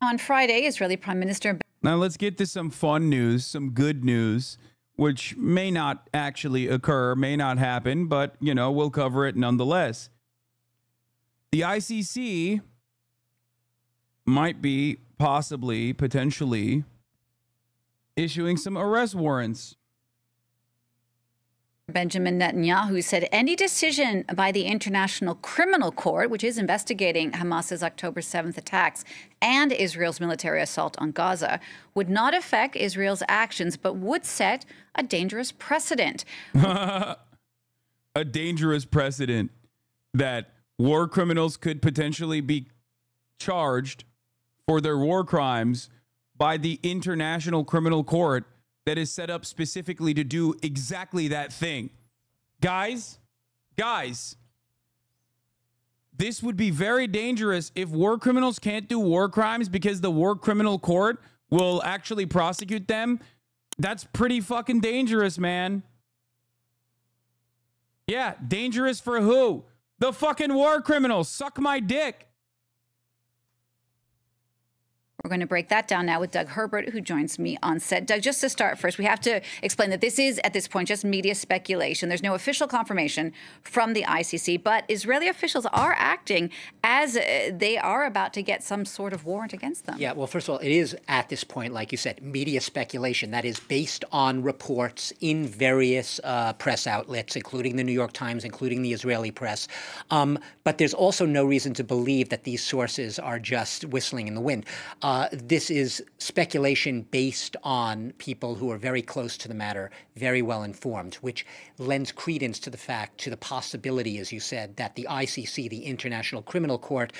On Friday, Israeli Prime Minister... Now let's get to some fun news, some good news, which may not actually occur, may not happen, but, you know, we'll cover it nonetheless. The ICC might be possibly, potentially, issuing some arrest warrants. Benjamin Netanyahu said any decision by the International Criminal Court, which is investigating Hamas's October 7th attacks and Israel's military assault on Gaza, would not affect Israel's actions, but would set a dangerous precedent. A dangerous precedent that war criminals could potentially be charged for their war crimes by the International Criminal Court that is set up specifically to do exactly that thing. Guys, this would be very dangerous if war criminals can't do war crimes because the War Criminal Court will actually prosecute them. That's pretty fucking dangerous, man. Yeah, dangerous for who? The fucking war criminals. Suck my dick. We're going to break that down now with Doug Herbert, who joins me on set. Doug, just to start first, we have to explain that this is, at this point, just media speculation. There's no official confirmation from the ICC, but Israeli officials are acting as they are about to get some sort of warrant against them. Yeah, well, first of all, it is, at this point, like you said, media speculation. That is based on reports in various press outlets, including the New York Times, including the Israeli press. But there's also no reason to believe that these sources are just whistling in the wind. This is speculation based on people who are very close to the matter, very well informed, which lends credence to the fact, to the possibility, as you said, that the ICC, the International Criminal Court,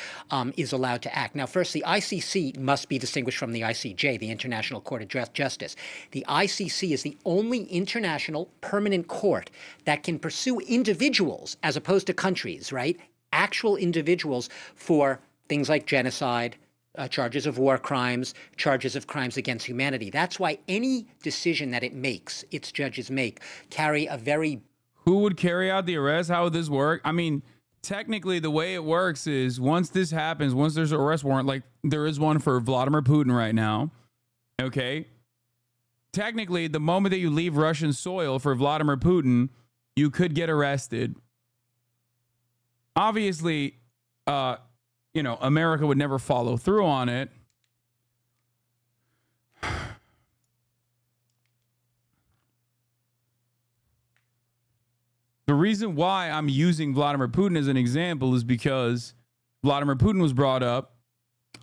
is allowed to act. Now, first, the ICC must be distinguished from the ICJ, the International Court of Justice. The ICC is the only international permanent court that can pursue individuals, as opposed to countries, right? Actual individuals for things like genocide, charges of war crimes, charges of crimes against humanity. That's why any decision that it makes, its judges make, carry a very... Who would carry out the arrest? How would this work? I mean, technically, the way it works is once this happens, once there's an arrest warrant, like there is one for Vladimir Putin right now, okay? Technically, the moment that you leave Russian soil for Vladimir Putin, you could get arrested. Obviously, you know, America would never follow through on it. The reason why I'm using Vladimir Putin as an example is because Vladimir Putin was brought up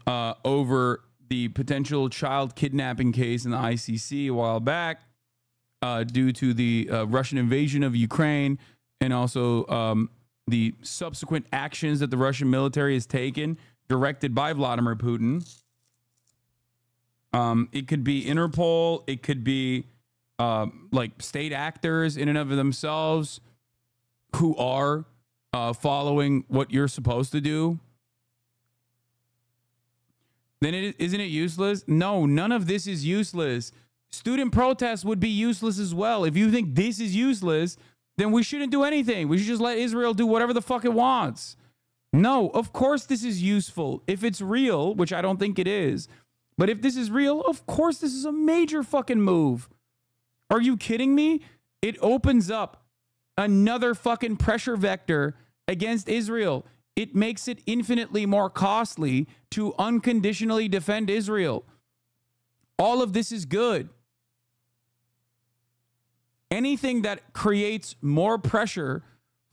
over the potential child kidnapping case in the ICC a while back due to the Russian invasion of Ukraine and also the subsequent actions that the Russian military has taken, directed by Vladimir Putin. It could be Interpol. It could be like state actors in and of themselves who are following what you're supposed to do. Then isn't it useless? No, none of this is useless. Student protests would be useless as well. If you think this is useless, then we shouldn't do anything. We should just let Israel do whatever the fuck it wants. No, of course this is useful. If it's real, which I don't think it is, but if this is real, of course this is a major fucking move. Are you kidding me? It opens up another fucking pressure vector against Israel. It makes it infinitely more costly to unconditionally defend Israel. All of this is good. Anything that creates more pressure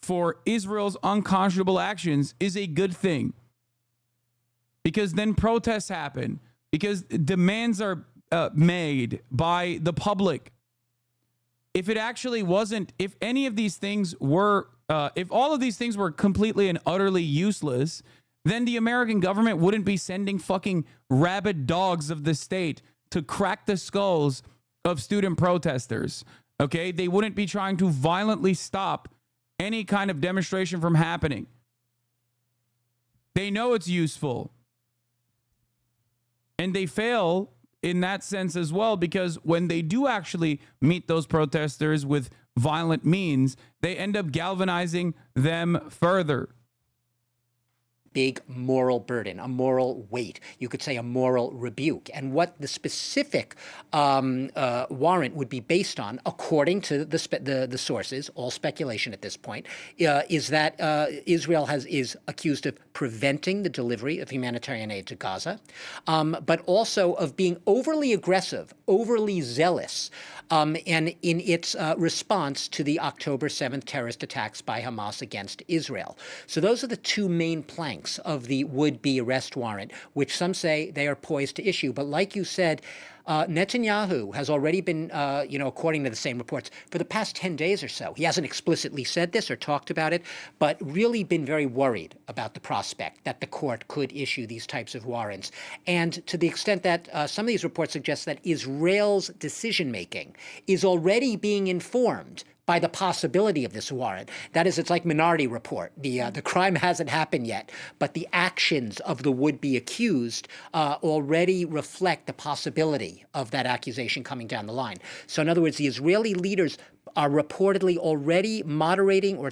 for Israel's unconscionable actions is a good thing. Because then protests happen. Because demands are made by the public. If it actually wasn't, if any of these things were, if all of these things were completely and utterly useless, then the American government wouldn't be sending fucking rabid dogs of the state to crack the skulls of student protesters. Okay, they wouldn't be trying to violently stop any kind of demonstration from happening. They know it's useful. And they fail in that sense as well, because when they do actually meet those protesters with violent means, they end up galvanizing them further. big moral burden, a moral weight. You could say a moral rebuke. And what the specific warrant would be based on, according to the sources, all speculation at this point, is that Israel is accused of preventing the delivery of humanitarian aid to Gaza, but also of being overly aggressive, overly zealous, and in its response to the October 7th terrorist attacks by Hamas against Israel. So those are the two main planks of the would-be arrest warrant, which some say they are poised to issue. But like you said, Netanyahu has already been, according to the same reports, for the past 10 days or so. He hasn't explicitly said this or talked about it, but really been very worried about the prospect that the court could issue these types of warrants. And to the extent that some of these reports suggest that Israel's decision-making is already being informed by the possibility of this warrant. That is, it's like Minority Report. The crime hasn't happened yet, but the actions of the would-be accused already reflect the possibility of that accusation coming down the line. So in other words, the Israeli leaders are reportedly already moderating or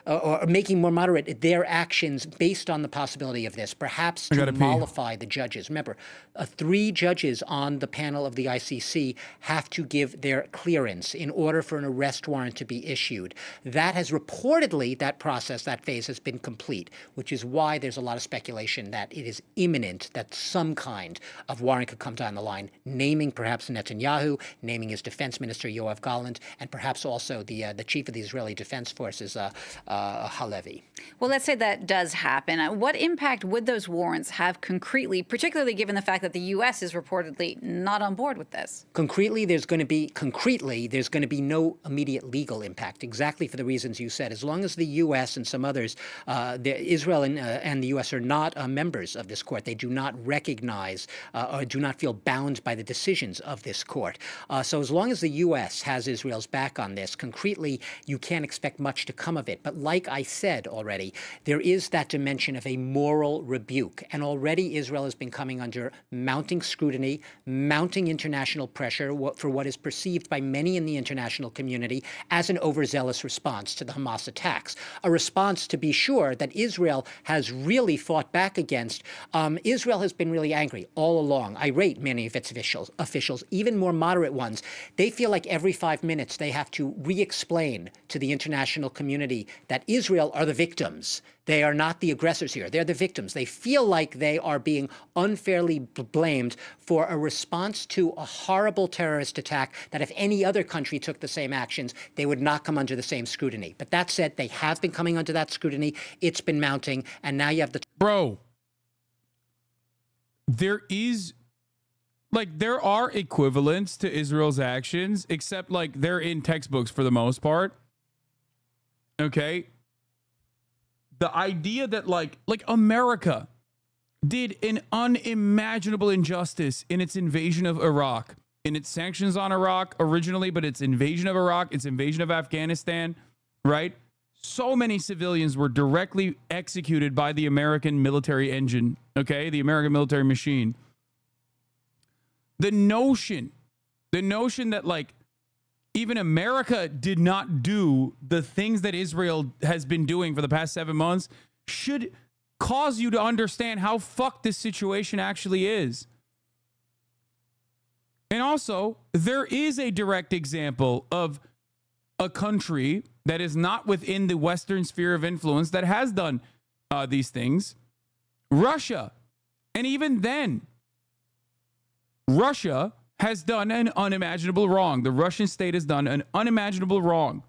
or making more moderate their actions based on the possibility of this, perhaps to mollify the judges. Remember, 3 judges on the panel of the ICC have to give their clearance in order for an arrest warrant to be issued. That has reportedly, that process, that phase has been complete, which is why there's a lot of speculation that it is imminent that some kind of warrant could come down the line, naming perhaps Netanyahu, naming his defense minister, Yoav Gallant, and perhaps also the chief of the Israeli Defense Forces, Halevi. Well, let's say that does happen. What impact would those warrants have concretely, particularly given the fact that the U.S. is reportedly not on board with this? Concretely, there's going to be no immediate legal impact, exactly for the reasons you said. As long as the U.S. and some others, Israel and the U.S. are not members of this court, they do not recognize or do not feel bound by the decisions of this court. So as long as the U.S. has Israel's back on this, concretely, you can't expect much to come of it. But like I said already, there is that dimension of a moral rebuke. And already Israel has been coming under mounting scrutiny, mounting international pressure for what is perceived by many in the international community as an overzealous response to the Hamas attacks. A response, to be sure, that Israel has really fought back against. Israel has been really angry all along. I rate many of its officials, even more moderate ones. They feel like every 5 minutes they have to re-explain to the international community that Israel are the victims. They are not the aggressors here. They're the victims. They feel like they are being unfairly blamed for a response to a horrible terrorist attack that if any other country took the same actions, they would not come under the same scrutiny. But that said, they have been coming under that scrutiny. It's been mounting. And now you have the... Bro, there are equivalents to Israel's actions, except like they're in textbooks for the most part. Okay? The idea that like America did an unimaginable injustice in its invasion of Iraq, in its sanctions on Iraq originally, but its invasion of Iraq, its invasion of Afghanistan, right? So many civilians were directly executed by the American military engine, okay? The American military machine. The notion that like even America did not do the things that Israel has been doing for the past 7 months should cause you to understand how fucked this situation actually is. And also, there is a direct example of a country that is not within the Western sphere of influence that has done these things. Russia. And even then, Russia has done an unimaginable wrong. The Russian state has done an unimaginable wrong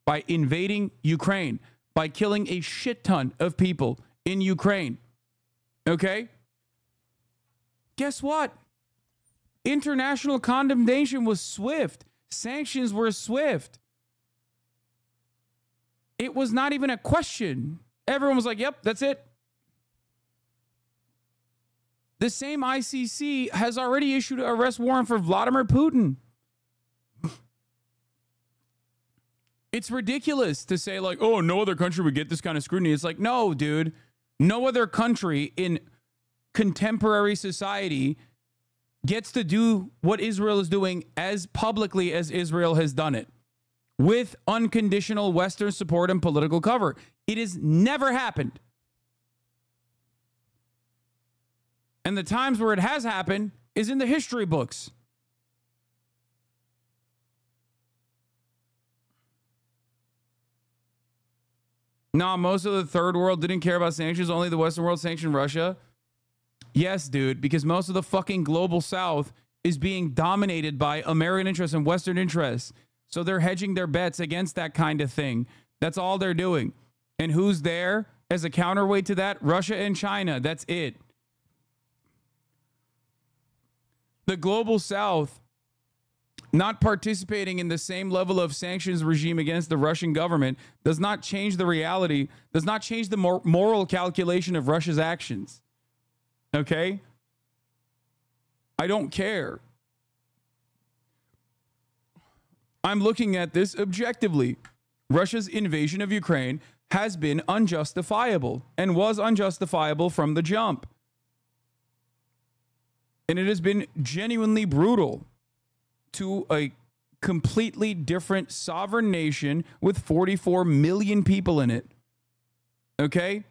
by invading Ukraine, by killing a shit ton of people in Ukraine. Okay? Guess what? International condemnation was swift. Sanctions were swift. It was not even a question. Everyone was like, yep, that's it. The same ICC has already issued an arrest warrant for Vladimir Putin. It's ridiculous to say like, oh, no other country would get this kind of scrutiny. It's like, no, dude. No other country in contemporary society gets to do what Israel is doing as publicly as Israel has done it, with unconditional Western support and political cover. It has never happened. And the times where it has happened is in the history books. No, most of the third world didn't care about sanctions. Only the Western world sanctioned Russia. Yes, dude, because most of the fucking global South is being dominated by American interests and Western interests. So they're hedging their bets against that kind of thing. That's all they're doing. And who's there as a counterweight to that? Russia and China. That's it. The global South not participating in the same level of sanctions regime against the Russian government does not change the reality, does not change the moral calculation of Russia's actions. Okay? I don't care. I'm looking at this objectively. Russia's invasion of Ukraine has been unjustifiable and was unjustifiable from the jump. And it has been genuinely brutal to a completely different sovereign nation with 44 million people in it. Okay?